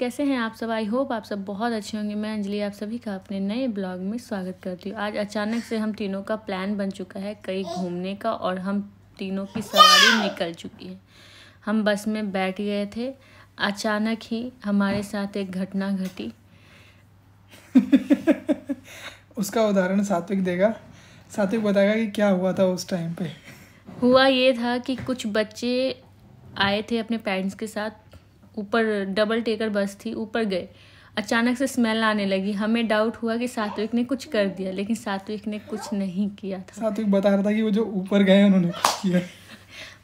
कैसे हैं आप सब। आई होप आप सब बहुत अच्छे होंगे। मैं अंजलि आप सभी का अपने नए ब्लॉग में स्वागत करती हूँ। आज अचानक से हम तीनों का प्लान बन चुका है कहीं घूमने का और हम तीनों की सवारी निकल चुकी है। हम बस में बैठ गए थे, अचानक ही हमारे साथ एक घटना घटी। उसका उदाहरण सात्विक देगा। सात्विक बताएगा कि क्या हुआ था उस टाइम पे। हुआ ये था कि कुछ बच्चे आए थे अपने पेरेंट्स के साथ, ऊपर डबल टेकर बस थी, ऊपर गए। अचानक से स्मेल आने लगी। हमें डाउट हुआ कि सात्विक ने कुछ कर दिया, लेकिन सात्विक ने कुछ नहीं किया था। सात्विक बता रहा था कि वो जो ऊपर गए उन्होंने कुछ किया।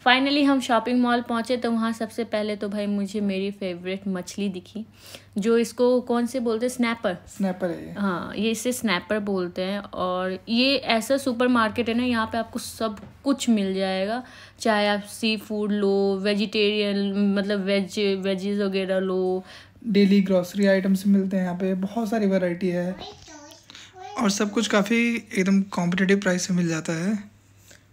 फाइनली हम शॉपिंग मॉल पहुंचे तो वहाँ सबसे पहले तो भाई मुझे मेरी फेवरेट मछली दिखी, जो इसको कौन से बोलते हैं, स्नैपर है ये। हाँ, ये इसे स्नैपर बोलते हैं। और ये ऐसा सुपरमार्केट है ना, यहाँ पे आपको सब कुछ मिल जाएगा। चाहे आप सी फूड लो, वेजिटेरियन मतलब वेजीज वगैरह लो, डेली ग्रोसरी आइटम्स मिलते हैं यहाँ पे। बहुत सारी वैरायटी है और सब कुछ काफ़ी एकदम कॉम्पिटिटिव प्राइस में मिल जाता है,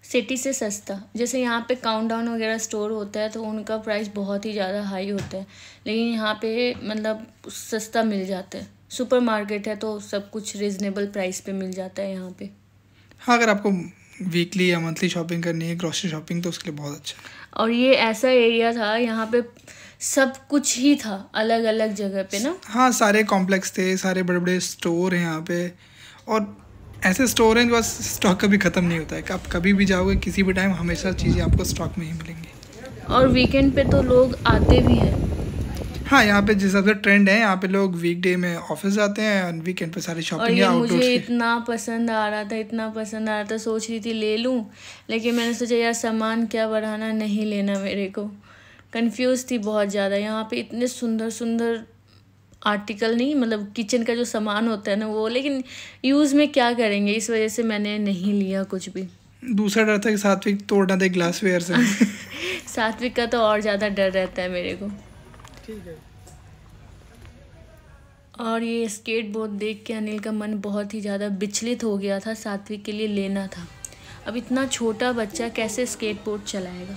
सिटी से सस्ता। जैसे यहाँ पे काउंटडाउन वगैरह स्टोर होता है तो उनका प्राइस बहुत ही ज़्यादा हाई होता है, लेकिन यहाँ पे मतलब सस्ता मिल जाता है। सुपरमार्केट है तो सब कुछ रीज़नेबल प्राइस पे मिल जाता है यहाँ पे। हाँ, अगर आपको वीकली या मंथली शॉपिंग करनी है, ग्रोसरी शॉपिंग, तो उसके लिए बहुत अच्छा है। और ये ऐसा एरिया था, यहाँ पे सब कुछ ही था अलग अलग जगह पे ना। हाँ, सारे कॉम्प्लेक्स थे, सारे बड़े बड़े स्टोर हैं यहाँ पे। और ऐसे स्टोर हैं जो बस स्टॉक कभी ख़त्म नहीं होता है। आप कभी भी जाओगे किसी भी टाइम, हमेशा चीज़ें आपको स्टॉक में ही मिलेंगी। और वीकेंड पे तो लोग आते भी हैं। हाँ, यहाँ पे जिस हिसाब से ट्रेंड है, यहाँ पे लोग वीकडे में ऑफिस जाते हैं और वीकेंड पे सारी शॉपिंग या आउटडोर्स। मुझे इतना पसंद आ रहा था, इतना पसंद आ रहा था, सोच रही थी ले लूँ, लेकिन मैंने सोचा यार सामान क्या बढ़ाना, नहीं लेना मेरे को। कंफ्यूज थी बहुत ज़्यादा। यहाँ पे इतने सुंदर सुंदर आर्टिकल नहीं, मतलब किचन का जो सामान होता है ना वो, लेकिन यूज़ में क्या करेंगे, इस वजह से मैंने नहीं लिया कुछ भी। दूसरा डर था कि सात्विक तोड़ ना दे ग्लास वेयर से। सात्विक का तो और ज़्यादा डर रहता है मेरे को। ठीक है। और ये स्केट बोर्ड देख के अनिल का मन बहुत ही ज़्यादा विचलित हो गया था। सात्विक के लिए लेना था। अब इतना छोटा बच्चा कैसे स्केट बोर्ड चलाएगा,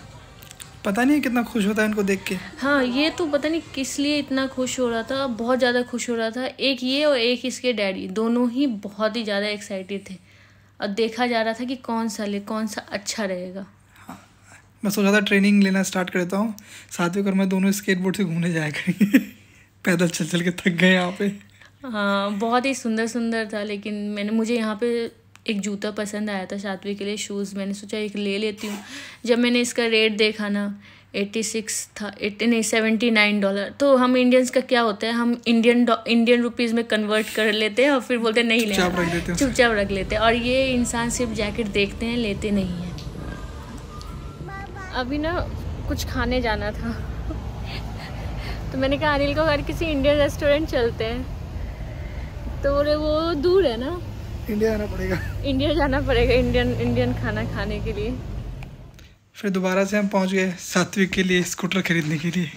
पता नहीं कितना खुश होता है इनको देख के। हाँ, ये तो पता नहीं किस लिए इतना खुश हो रहा था, बहुत ज़्यादा खुश हो रहा था। एक ये और एक इसके डैडी, दोनों ही बहुत ही ज़्यादा एक्साइटेड थे और देखा जा रहा था कि कौन सा ले, कौन सा अच्छा रहेगा। हाँ, मैं सोचा था ट्रेनिंग लेना स्टार्ट कर देता हूँ। सात्विक और मैं दोनों स्केट बोर्ड से घूमने जाया करेंगे। पैदल चल चल के थक गए यहाँ पे। हाँ, बहुत ही सुंदर सुंदर था, लेकिन मुझे यहाँ पे एक जूता पसंद आया था सात्विक के लिए, शूज़। मैंने सोचा एक ले लेती हूँ। जब मैंने इसका रेट देखा ना, 86 था, 79 डॉलर। तो हम इंडियंस का क्या होता है, हम इंडियन रुपीज़ में कन्वर्ट कर लेते हैं और फिर बोलते हैं नहीं लेना, चुपचाप रख लेते हैं। और ये इंसान सिर्फ जैकेट देखते हैं, लेते नहीं हैं। अभी ना कुछ खाने जाना था तो मैंने कहा अनिल को अगर किसी इंडियन रेस्टोरेंट चलते हैं, तो बोले वो दूर है ना, इंडिया जाना पड़ेगा इंडियन खाना खाने के लिए। फिर दोबारा से हम पहुंच गए सात्विक के लिए स्कूटर खरीदने के लिए।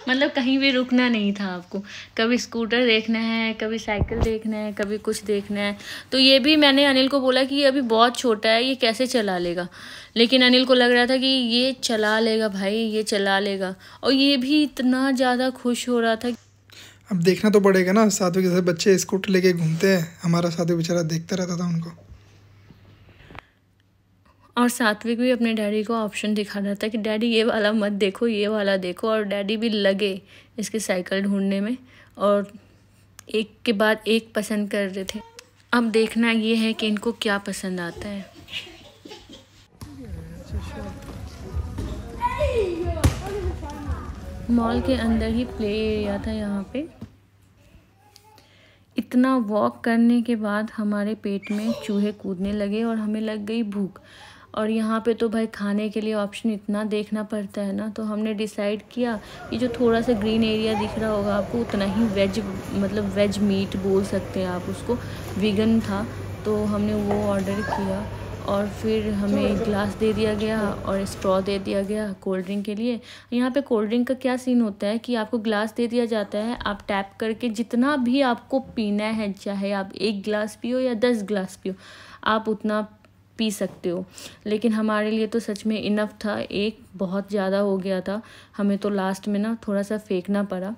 मतलब कहीं भी रुकना नहीं था आपको, कभी स्कूटर देखना है, कभी साइकिल देखना है, कभी कुछ देखना है। तो ये भी मैंने अनिल को बोला कि ये अभी बहुत छोटा है, ये कैसे चला लेगा, लेकिन अनिल को लग रहा था कि ये चला लेगा भाई, ये चला लेगा। और ये भी इतना ज़्यादा खुश हो रहा था। अब देखना तो पड़ेगा ना, सात्विक जैसे बच्चे स्कूटर लेके घूमते हैं, हमारा सात्विक बेचारा देखता रहता था उनको। और सात्विक भी अपने डैडी को ऑप्शन दिखा रहा था कि डैडी ये वाला मत देखो, ये वाला देखो। और डैडी भी लगे इसकी साइकिल ढूंढने में और एक के बाद एक पसंद कर रहे थे। अब देखना ये है कि इनको क्या पसंद आता है। मॉल के अंदर ही प्ले एरिया था यहाँ पे। इतना वॉक करने के बाद हमारे पेट में चूहे कूदने लगे और हमें लग गई भूख। और यहाँ पे तो भाई खाने के लिए ऑप्शन इतना देखना पड़ता है ना, तो हमने डिसाइड किया कि जो थोड़ा सा ग्रीन एरिया दिख रहा होगा आपको, उतना ही वेज मीट बोल सकते हैं आप उसको, वीगन था, तो हमने वो ऑर्डर किया। और फिर हमें ग्लास दे दिया गया और स्ट्रॉ दे दिया गया कोल्ड ड्रिंक के लिए। यहाँ पे कोल्ड ड्रिंक का क्या सीन होता है कि आपको ग्लास दे दिया जाता है, आप टैप करके जितना भी आपको पीना है, चाहे आप 1 गिलास पियो या 10 गिलास पियो, आप उतना पी सकते हो। लेकिन हमारे लिए तो सच में इनफ था, एक बहुत ज़्यादा हो गया था, हमें तो लास्ट में ना थोड़ा सा फेंकना पड़ा।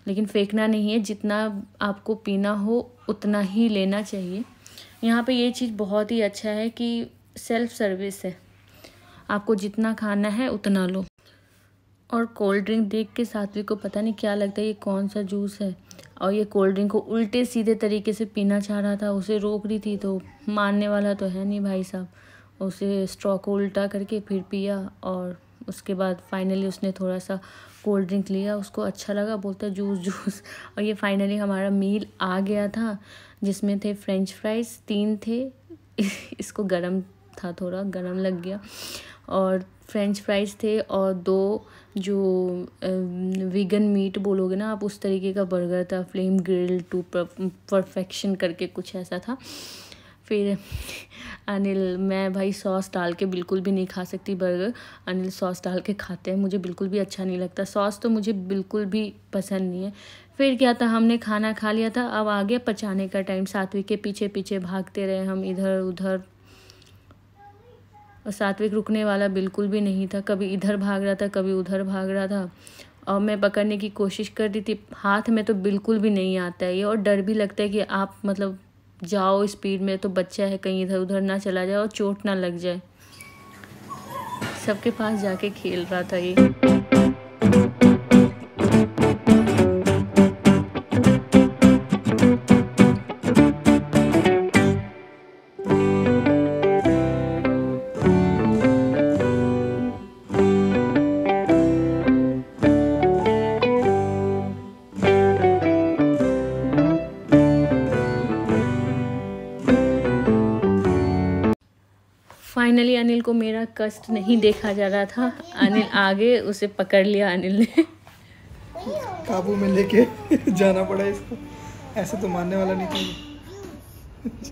लेकिन फेंकना नहीं है, जितना आपको पीना हो उतना ही लेना चाहिए। यहाँ पे ये चीज़ बहुत ही अच्छा है कि सेल्फ सर्विस है, आपको जितना खाना है उतना लो। और कोल्ड ड्रिंक देख के सात्विक को पता नहीं क्या लगता है ये कौन सा जूस है, और ये कोल्ड ड्रिंक को उल्टे सीधे तरीके से पीना चाह रहा था। उसे रोक रही थी तो मानने वाला तो है नहीं भाई साहब, उसे स्ट्रॉ को उल्टा करके फिर पिया, और उसके बाद फाइनली उसने थोड़ा सा कोल्ड ड्रिंक लिया, उसको अच्छा लगा, बोलता जूस जूस। और ये फाइनली हमारा मील आ गया था, जिसमें थे फ्रेंच फ्राइज़ 3 थे इसको गरम था, थोड़ा गरम लग गया, और फ्रेंच फ्राइज़ थे, और 2 जो वीगन मीट बोलोगे ना आप, उस तरीके का बर्गर था, फ्लेम ग्रिल टू परफेक्शन करके कुछ ऐसा था। फिर अनिल, मैं भाई सॉस डाल के बिल्कुल भी नहीं खा सकती बर्गर, अनिल सॉस डाल के खाते हैं, मुझे बिल्कुल भी अच्छा नहीं लगता, सॉस तो मुझे बिल्कुल भी पसंद नहीं है। फिर क्या था, हमने खाना खा लिया था, अब आ गया पचाने का टाइम। सात्विक के पीछे पीछे भागते रहे हम इधर उधर, और सात्विक रुकने वाला बिल्कुल भी नहीं था, कभी इधर भाग रहा था कभी उधर भाग रहा था, और मैं पकड़ने की कोशिश कर रही थी, हाथ में तो बिल्कुल भी नहीं आता है ये, और डर भी लगता है कि आप मतलब जाओ स्पीड में तो बच्चा है, कहीं इधर उधर ना चला जाए और चोट ना लग जाए। सबके पास जाके खेल रहा था ये। फाइनली अनिल को मेरा कष्ट नहीं देखा जा रहा था, अनिल आगे, उसे पकड़ लिया अनिल ने, काबू में लेके जाना पड़ा इसको, ऐसे तो मानने वाला नहीं था।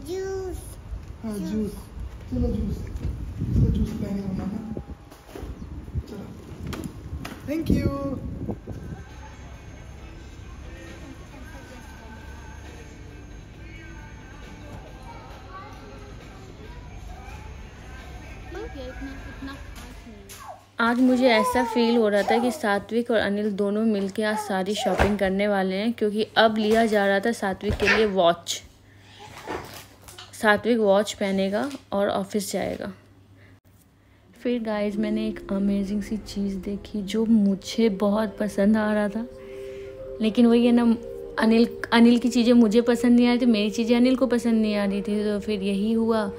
जूस, हाँ जूस, चलो जूस, चलो जूस पिलाएंगे मम्मा, चलो, थैंक यू। आज मुझे ऐसा फील हो रहा था कि सात्विक और अनिल दोनों मिलके आज सारी शॉपिंग करने वाले हैं, क्योंकि अब लिया जा रहा था सात्विक के लिए वॉच। सात्विक वॉच पहनेगा और ऑफिस जाएगा। फिर गाइस मैंने एक अमेजिंग सी चीज़ देखी जो मुझे बहुत पसंद आ रहा था, लेकिन वही है ना, अनिल की चीज़ें मुझे पसंद नहीं आ रही थी, मेरी चीज़ें अनिल को पसंद नहीं आ रही थी, तो फिर यही हुआ,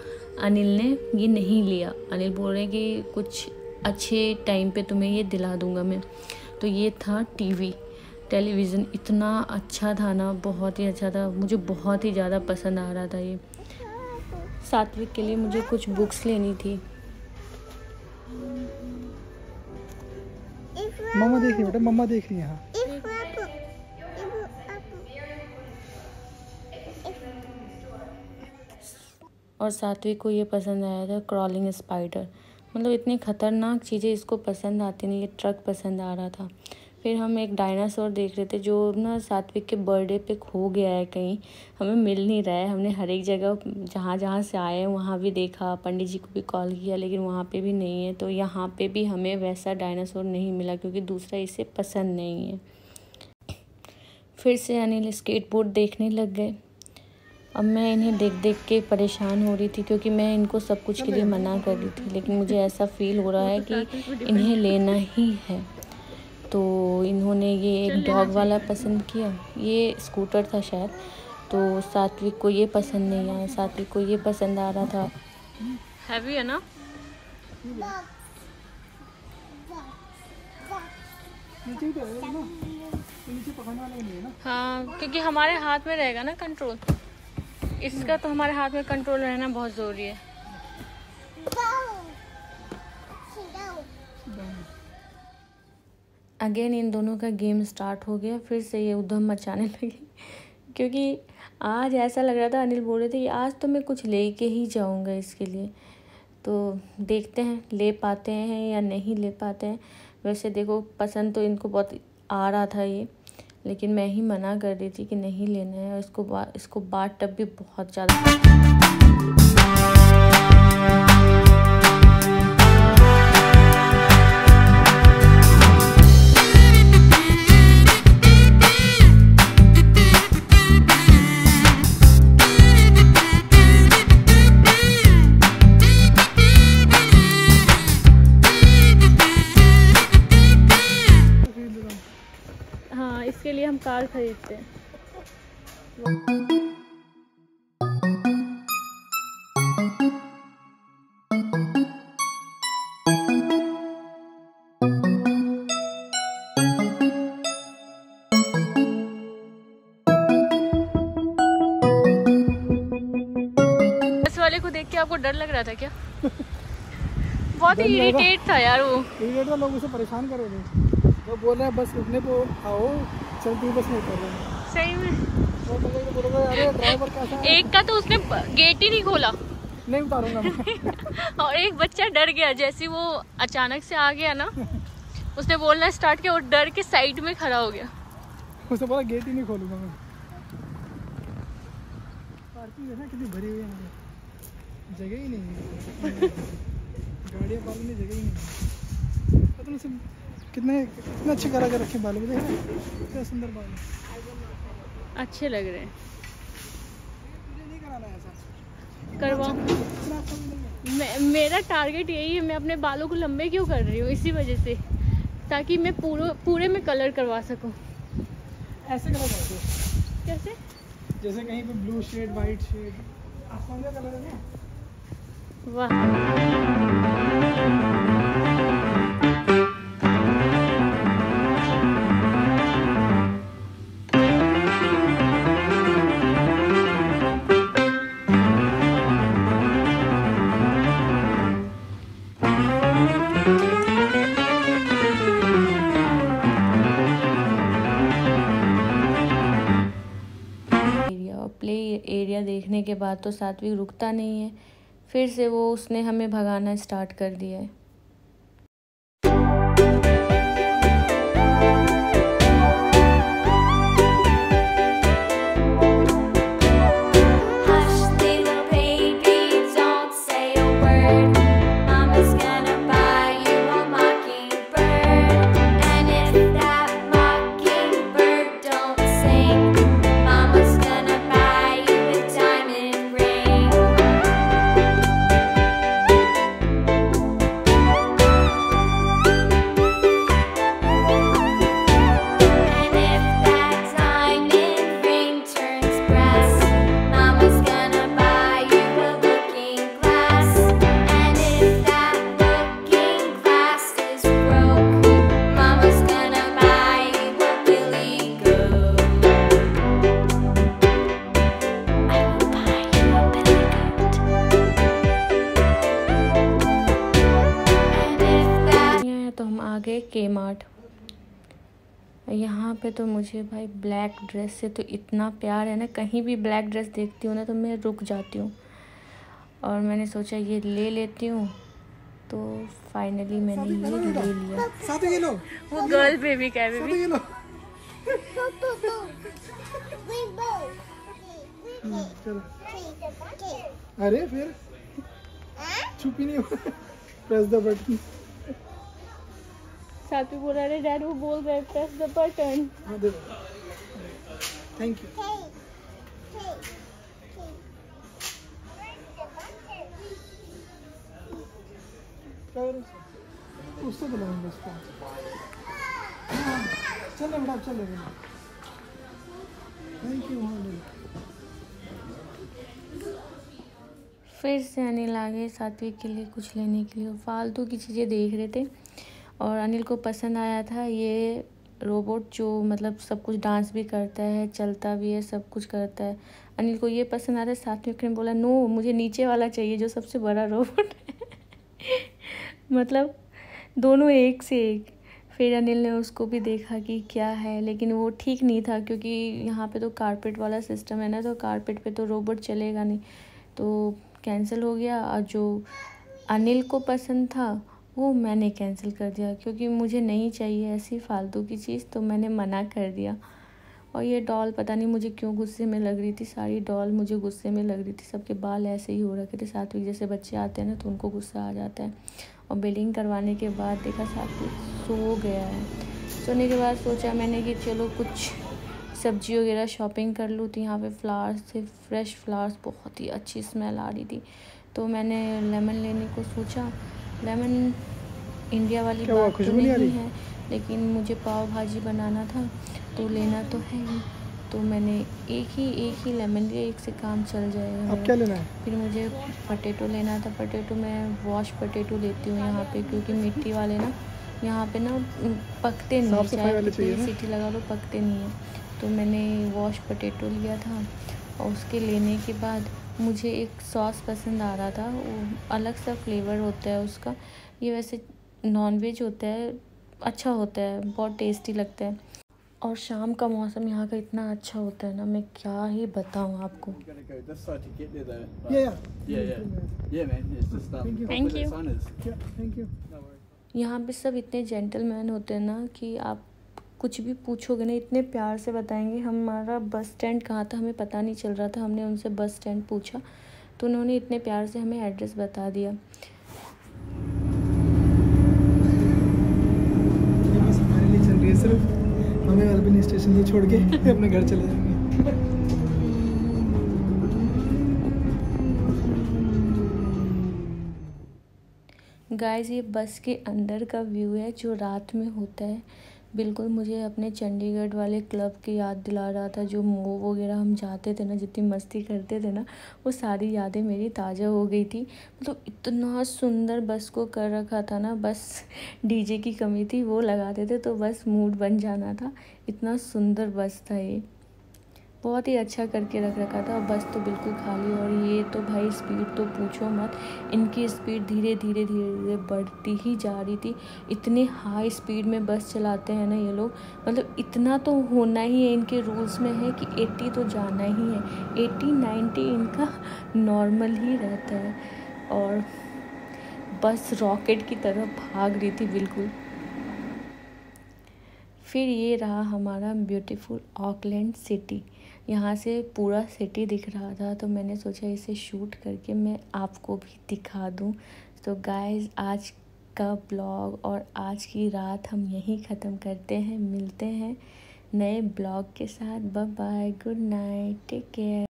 अनिल ने ये नहीं लिया। अनिल बोल रहे हैं कि कुछ अच्छे टाइम पे तुम्हें ये दिला दूंगा मैं। तो ये था टेलीविज़न, इतना अच्छा था ना, बहुत ही अच्छा था, मुझे बहुत ही ज़्यादा पसंद आ रहा था ये। सात्विक के लिए मुझे कुछ बुक्स लेनी थी। मम्मा देख रही बेटा, मम्मा देख रही है। हाँ और सात्विक को ये पसंद आया था क्रॉलिंग स्पाइडर, मतलब इतनी ख़तरनाक चीज़ें इसको पसंद आती नहीं, ये ट्रक पसंद आ रहा था। फिर हम एक डायनासोर देख रहे थे जो ना सात्विक के बर्थडे पे खो गया है, कहीं हमें मिल नहीं रहा है। हमने हर एक जगह जहाँ जहाँ से आए हैं वहाँ भी देखा, पंडित जी को भी कॉल किया, लेकिन वहाँ पे भी नहीं है। तो यहाँ पे भी हमें वैसा डायनासोर नहीं मिला क्योंकि दूसरा इसे पसंद नहीं है। फिर से अनिल स्केटबोर्ड देखने लग गए। अब मैं इन्हें देख देख के परेशान हो रही थी क्योंकि मैं इनको सब कुछ के लिए मना कर रही थी, लेकिन मुझे ऐसा फील हो रहा है कि इन्हें लेना ही है। तो इन्होंने ये एक डॉग वाला पसंद किया, ये स्कूटर था शायद, तो सात्विक को ये पसंद नहीं आया, सात्विक को ये पसंद आ रहा था। हैवी है ना? हाँ, क्योंकि हमारे हाथ में रहेगा ना कंट्रोल, इसका तो हमारे हाथ में कंट्रोल रहना बहुत ज़रूरी है। अगेन इन दोनों का गेम स्टार्ट हो गया, फिर से ये उधम मचाने लगे क्योंकि आज ऐसा लग रहा था, अनिल बोल रहे थे कि आज तो मैं कुछ ले के ही जाऊंगा इसके लिए। तो देखते हैं ले पाते हैं या नहीं ले पाते हैं। वैसे देखो पसंद तो इनको बहुत आ रहा था ये, लेकिन मैं ही मना कर रही थी कि नहीं लेना है। और इसको बाथ टब भी बहुत ज़्यादा कार खरीदते हैं। बस वाले को देख के आपको डर लग रहा था क्या? बहुत ही इरिटेट था यार वो। इरिटेट था, लोग उसे परेशान कर रहे थे। वो बोल रहा है बस रुकने को आओ, चलती बस नहीं कर रहे हैं। सही में तो बोल रहा है अरे ड्राइवर कैसा है? एक का तो उसने गेट ही नहीं खोला, नहीं उतारूंगा मैं। और एक बच्चा डर गया जैसे वो अचानक से आ गया ना, उसने बोलना स्टार्ट किया और डर के साइड में खड़ा हो गया। उसने बोला गेट ही नहीं खोलूंगा मैं। पार्किंग देखा कितनी भरी हुई है, जगह ही नहीं है। गाड़ियाँ पार्किंग में जगह ही नहीं है। पता नहीं सब कितने अच्छे करा कर रखे बालों में, देखा कितने सुंदर बाल अच्छे लग रहे हैं। मुझे नहीं कराना है ऐसा, करवाओ। मेरा टारगेट यही है, मैं अपने बालों को लंबे क्यों कर रही हूँ, इसी वजह से, ताकि मैं पूरे में कलर करवा सकूँ। ऐसे कलर करते हो कैसे? जैसे कहीं पे ब्लू शेड, वाइट शेड, आसमान का कलर है ना। वाह, प्ले एरिया देखने के बाद तो सात्विक रुकता नहीं है, फिर से वो उसने हमें भगाना स्टार्ट कर दिया है। के मार्ट। यहाँ पे तो मुझे भाई ब्लैक ड्रेस से तो इतना प्यार है ना, कहीं भी ब्लैक ड्रेस देखती हूँ ना तो मैं रुक जाती हूँ, और मैंने सोचा ये ले लेती हूँ, तो फाइनली मैंने ये ले लिया। वो गर्ल बेबी क्या है बेबी? अरे फिर छुपी नहीं, प्रेस द बटन। साथी बोल रहे डैड, वो बोल रहे press the button. Thank you. उससे तो लगाऊंगा इसको। चल बेटा चल बेटा, थैंक यू। फिर से अनिल आ गए सात्विक के लिए कुछ लेने के लिए, फालतू की चीज़ें देख रहे थे, और अनिल को पसंद आया था ये रोबोट जो मतलब सब कुछ डांस भी करता है, चलता भी है, सब कुछ करता है। अनिल को ये पसंद आ रहा है, सात्विक ने बोला नो मुझे नीचे वाला चाहिए जो सबसे बड़ा रोबोट है। मतलब दोनों एक से एक। फिर अनिल ने उसको भी देखा कि क्या है, लेकिन वो ठीक नहीं था क्योंकि यहाँ पे तो कारपेट वाला सिस्टम है ना, तो कारपेट पे तो रोबोट चलेगा नहीं, तो कैंसिल हो गया। और जो अनिल को पसंद था वो मैंने कैंसिल कर दिया क्योंकि मुझे नहीं चाहिए ऐसी फालतू की चीज़, तो मैंने मना कर दिया। और ये डॉल पता नहीं मुझे क्यों गुस्से में लग रही थी, सारी डॉल मुझे गुस्से में लग रही थी, सबके बाल ऐसे ही हो रखे थे। सात्विक जैसे बच्चे आते हैं ना तो उनको गुस्सा आ जाता है। और बिलिंग करवाने के बाद देखा सात्विक सो गया है। सोने के बाद सोचा मैंने कि चलो कुछ सब्जी वगैरह शॉपिंग कर लूँ, तो यहाँ पे फ्लावर्स थे, फ्रेश फ्लावर्स, बहुत ही अच्छी स्मेल आ रही थी, तो मैंने लेमन लेने को सोचा। लेमन इंडिया वाली बात तो नहीं है, लेकिन मुझे पाव भाजी बनाना था तो लेना तो है ही, तो मैंने एक ही लेमन लिया, एक से काम चल जाएगा। अब क्या लेना है? फिर मुझे पटेटो लेना था। पटेटो मैं वॉश पटेटो लेती हूँ यहाँ पे, क्योंकि मिट्टी वाले ना यहाँ पे ना पकते नहीं है, चाहे कितनी सीटी लगा लो पकते नहीं है। तो मैंने वॉश पटेटो लिया था। और उसके लेने के बाद मुझे एक सॉस पसंद आ रहा था, वो अलग सा फ्लेवर होता है उसका। ये वैसे नॉनवेज होता है, अच्छा होता है, बहुत टेस्टी लगता है। और शाम का मौसम यहाँ का इतना अच्छा होता है ना, मैं क्या ही बताऊँ आपको। Thank you. यहाँ पे सब इतने जेंटलमैन होते हैं ना कि आप कुछ भी पूछोगे ना इतने प्यार से बताएंगे। हमारा बस स्टैंड कहाँ था हमें पता नहीं चल रहा था, हमने उनसे बस स्टैंड पूछा तो उन्होंने इतने प्यार से हमें एड्रेस बता दिया। बस हमारे लिए चल रही है, सिर्फ हमें अरबिन स्टेशन पे छोड़ के अपने घर चले जाएंगे। गाइस ये बस के अंदर का व्यू है जो रात में होता है। बिल्कुल मुझे अपने चंडीगढ़ वाले क्लब की याद दिला रहा था, जो मूव वगैरह हम जाते थे ना, जितनी मस्ती करते थे ना, वो सारी यादें मेरी ताज़ा हो गई थी। मतलब इतना सुंदर बस को कर रखा था ना, बस डीजे की कमी थी, वो लगाते थे तो बस मूड बन जाना था। इतना सुंदर बस था ये, बहुत ही अच्छा करके रख रखा था। बस तो बिल्कुल खाली, और ये तो भाई स्पीड तो पूछो मत, इनकी स्पीड धीरे धीरे बढ़ती ही जा रही थी। इतने हाई स्पीड में बस चलाते हैं ना ये लोग, मतलब इतना तो होना ही है, इनके रूल्स में है कि 80 तो जाना ही है, 80-90 इनका नॉर्मल ही रहता है। और बस रॉकेट की तरह भाग रही थी बिल्कुल। फिर ये रहा हमारा ब्यूटीफुल ऑकलैंड सिटी। यहाँ से पूरा सिटी दिख रहा था, तो मैंने सोचा इसे शूट करके मैं आपको भी दिखा दूँ। तो गाइस आज का ब्लॉग और आज की रात हम यहीं ख़त्म करते हैं। मिलते हैं नए ब्लॉग के साथ। Bye bye, good night, take care.